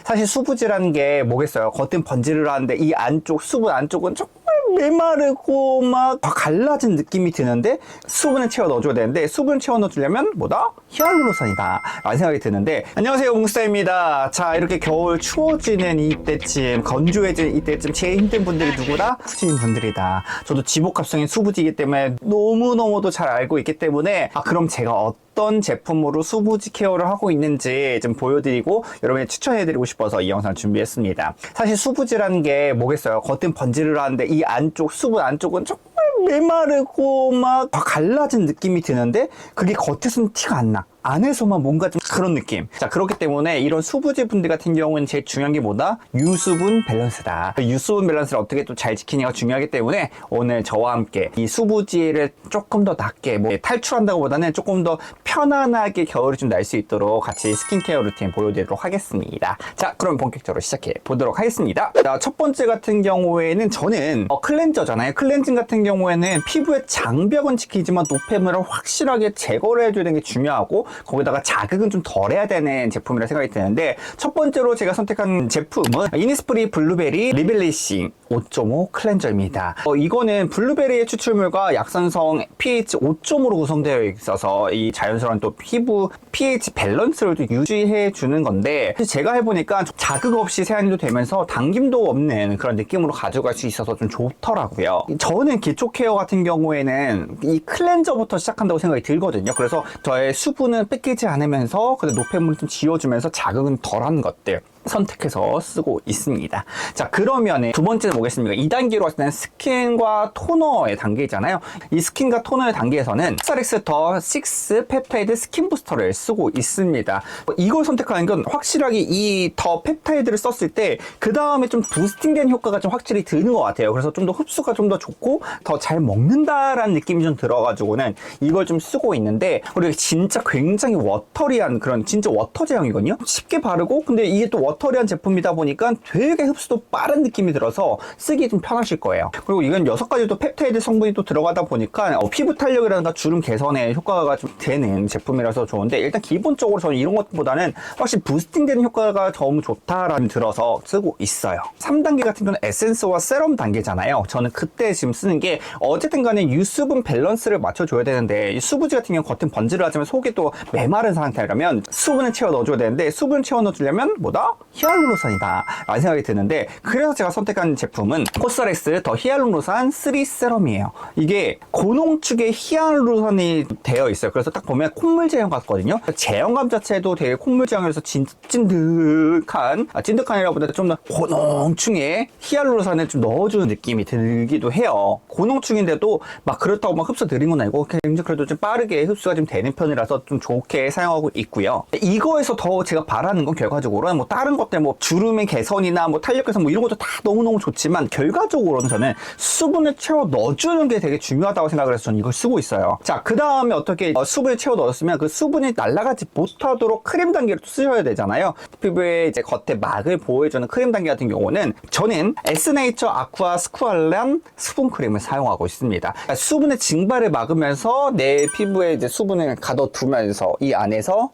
사실 수부지라는 게 뭐겠어요? 겉은 번지를 하는데 이 안쪽, 수분 안쪽은 정말 메마르고 막 갈라진 느낌이 드는데 수분을 채워 넣어줘야 되는데 수분을 채워 넣어주려면 뭐다? 히알루론산이다 라는 생각이 드는데, 안녕하세요, 뭉스타입니다. 자, 이렇게 겨울 추워지는 이때쯤, 건조해지는 이때쯤 제일 힘든 분들이 누구다? 수부지인 분들이다. 저도 지복합성인 수부지이기 때문에 너무너무도 잘 알고 있기 때문에 그럼 제가 어떤 제품으로 수부지 케어를 하고 있는지 좀 보여드리고 여러분이 추천해드리고 싶어서 이 영상을 준비했습니다. 사실 수부지라는 게 뭐겠어요? 겉은 번지를 하는데 이 안쪽, 수분 안쪽은 정말 메마르고 막 갈라진 느낌이 드는데 그게 겉에서는 티가 안 나. 안에서만 뭔가 좀 그런 느낌. 자, 그렇기 때문에 이런 수부지 분들 같은 경우는 제일 중요한 게 뭐다? 유수분 밸런스다. 유수분 밸런스를 어떻게 또 잘 지키느냐가 중요하기 때문에 오늘 저와 함께 이 수부지를 조금 더 낫게 탈출한다고 보다는 조금 더 편안하게 겨울이 좀 날 수 있도록 같이 스킨케어 루틴 보여드리도록 하겠습니다. 자, 그럼 본격적으로 시작해 보도록 하겠습니다. 자, 첫 번째 같은 경우에는 저는 클렌저잖아요. 클렌징 같은 경우에는 피부의 장벽은 지키지만 노폐물을 확실하게 제거를 해주는 게 중요하고 거기다가 자극은 좀 덜해야 되는 제품이라 생각이 드는데, 첫 번째로 제가 선택한 제품은 이니스프리 블루베리 리빌리싱 5.5 클렌저입니다. 이거는 블루베리의 추출물과 약산성 pH 5.5로 구성되어 있어서 이 자연스러운 또 피부 pH 밸런스를 또 유지해 주는 건데, 제가 해보니까 자극 없이 세안도 되면서 당김도 없는 그런 느낌으로 가져갈 수 있어서 좀 좋더라고요. 저는 기초 케어 같은 경우에는 이 클렌저부터 시작한다고 생각이 들거든요. 그래서 저의 수분은 뺏기지 않으면서 근데 노폐물을 좀 지워주면서 자극은 덜한 것들 선택해서 쓰고 있습니다. 자, 그러면 두 번째는 뭐겠습니까? 2단계로 왔을 때는 스킨과 토너의 단계잖아요. 이 스킨과 토너의 단계에서는 코스렉스 더 6 펩타이드 스킨 부스터를 쓰고 있습니다. 이걸 선택하는 건 확실하게 이 더 펩타이드를 썼을 때 그 다음에 좀 부스팅된 효과가 좀 확실히 드는 것 같아요. 그래서 좀 더 흡수가 좀 더 좋고 더 잘 먹는다라는 느낌이 좀 들어가지고는 이걸 좀 쓰고 있는데, 그리고 진짜 굉장히 워터리한 그런 진짜 워터 제형이거든요. 쉽게 바르고 근데 이게 또 워터리한 제품이다 보니까 되게 흡수도 빠른 느낌이 들어서 쓰기 좀 편하실 거예요. 그리고 이건 6가지 또 펩타이드 성분이 또 들어가다 보니까 피부 탄력이라든가 주름 개선에 효과가 좀 되는 제품이라서 좋은데, 일단 기본적으로 저는 이런 것보다는 확실히 부스팅되는 효과가 너무 좋다라는 들어서 쓰고 있어요. 3단계 같은 경우는 에센스와 세럼 단계잖아요. 저는 그때 지금 쓰는 게 어쨌든 간에 유수분 밸런스를 맞춰줘야 되는데, 이 수부지 같은 경우는 겉은 번지를 하지만 속이 또 메마른 상태라면 수분을 채워 넣어줘야 되는데, 수분을 채워 넣어주려면 뭐다? 히알루론산이다 라는 생각이 드는데, 그래서 제가 선택한 제품은 코스렉스 더 히알루론산 3 세럼이에요. 이게 고농축의 히알루론산이 되어 있어요. 그래서 딱 보면 콧물 제형 같거든요. 제형감 자체도 되게 콧물 제형이라서 찐득한, 찐득한이라보다 좀 더 고농축의 히알루론산을 좀 넣어주는 느낌이 들기도 해요. 고농축인데도 막 그렇다고 막 흡수 느린 건 아니고 굉장히 그래도 좀 빠르게 흡수가 좀 되는 편이라서 좀 좋게 사용하고 있고요. 이거에서 더 제가 바라는 건 결과적으로는 뭐 다른 것들 뭐 주름의 개선이나 뭐 탄력 개선 뭐 이런 것도 다 너무너무 좋지만, 결과적으로는 저는 수분을 채워 넣어주는 게 되게 중요하다고 생각을 해서 저는 이걸 쓰고 있어요. 자, 그 다음에 어떻게 수분을 채워 넣었으면 그 수분이 날아가지 못하도록 크림 단계를 또 쓰셔야 되잖아요. 피부의 이제 겉에 막을 보호해주는 크림 단계 같은 경우는 저는 에스네이처 아쿠아 스쿠알란 수분 크림을 사용하고 있습니다. 그러니까 수분의 증발을 막으면서 내 피부에 이제 수분을 가둬두면서 이 안에서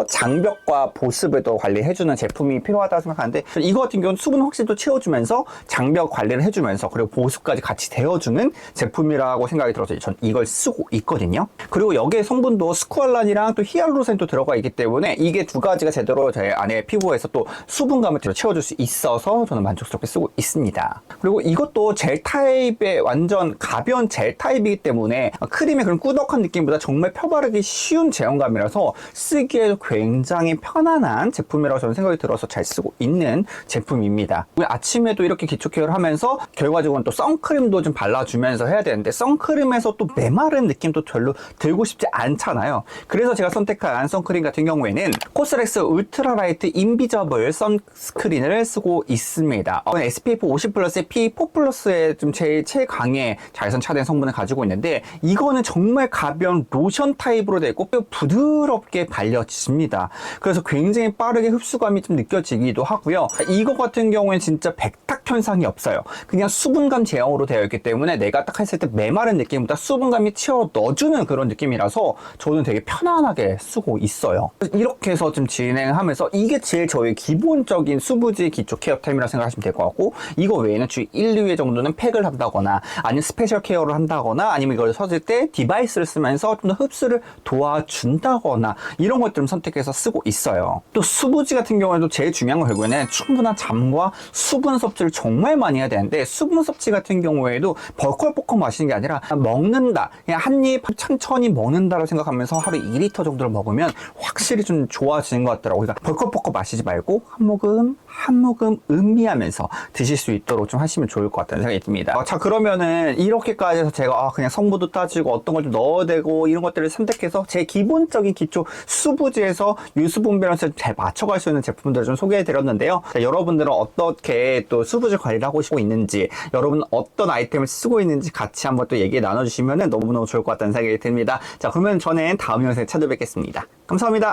장벽과 보습을 또 관리해주는 제품이 필요하다고 생각하는데, 이거 같은 경우는 수분을 확실히 또 채워주면서 장벽 관리를 해주면서 그리고 보습까지 같이 되어주는 제품이라고 생각이 들어서 전 이걸 쓰고 있거든요. 그리고 여기에 성분도 스쿠알란이랑 또 히알루론산이 또 들어가 있기 때문에 이게 두 가지가 제대로 제 안에 피부에서 또 수분감을 채워줄 수 있어서 저는 만족스럽게 쓰고 있습니다. 그리고 이것도 젤 타입의 완전 가벼운 젤 타입이기 때문에 크림의 그런 꾸덕한 느낌보다 정말 펴바르기 쉬운 제형감이라서 쓰기에도 굉장히 편안한 제품이라고 저는 생각이 들어서 잘 쓰고 있는 제품입니다. 아침에도 이렇게 기초 케어를 하면서 결과적으로는 또 선크림도 좀 발라주면서 해야 되는데, 선크림에서 또 메마른 느낌도 별로 들고 싶지 않잖아요. 그래서 제가 선택한 선크림 같은 경우에는 코스렉스 울트라라이트 인비저블 선스크린을 쓰고 있습니다. SPF 50 플러스의 P4 플러스의 좀 제일 최강의 자외선 차단 성분을 가지고 있는데, 이거는 정말 가벼운 로션 타입으로 되어 있고 부드럽게 발려집니다. 그래서 굉장히 빠르게 흡수감이 좀 느껴지기도 하고요. 이거 같은 경우에는 진짜 백탁 현상이 없어요. 그냥 수분감 제형으로 되어 있기 때문에 내가 딱 했을 때 메마른 느낌보다 수분감이 채워 넣어주는 그런 느낌이라서 저는 되게 편안하게 쓰고 있어요. 이렇게 해서 좀 진행하면서 이게 제일 저희 기본적인 수부지 기초 케어템이라고 생각하시면 될 것 같고, 이거 외에는 주 1, 2회 정도는 팩을 한다거나 아니면 스페셜 케어를 한다거나 아니면 이걸 썼을 때 디바이스를 쓰면서 좀 더 흡수를 도와준다거나 이런 것들을 선택해서 쓰고 있어요. 또 수부지 같은 경우에도 제일 중요한 건 결국에는 충분한 잠과 수분 섭취를 정말 많이 해야 되는데, 수분 섭취 같은 경우에도 벌컥벌컥 마시는 게 아니라 먹는다, 그냥 한 입 천천히 먹는다고 생각하면서 하루 2리터 정도를 먹으면 확실히 좀 좋아지는 것 같더라고요. 그러니까 벌컥벌컥 마시지 말고 한 모금 한 모금 음미하면서 드실 수 있도록 좀 하시면 좋을 것 같다는 생각이 듭니다. 자, 그러면은 이렇게까지 해서 제가 그냥 성분도 따지고 어떤 걸 좀 넣어야 되고 이런 것들을 선택해서 제 기본적인 기초 수부지에서 유수분 밸런스를 잘 맞춰갈 수 있는 제품들을 좀 소개해 드렸는데요. 자, 여러분들은 어떻게 또 수부지 관리를 하고 있는지, 여러분은 어떤 아이템을 쓰고 있는지 같이 한번 또 얘기 나눠주시면 너무너무 좋을 것 같다는 생각이 듭니다. 자, 그러면 저는 다음 영상에 찾아뵙겠습니다. 감사합니다.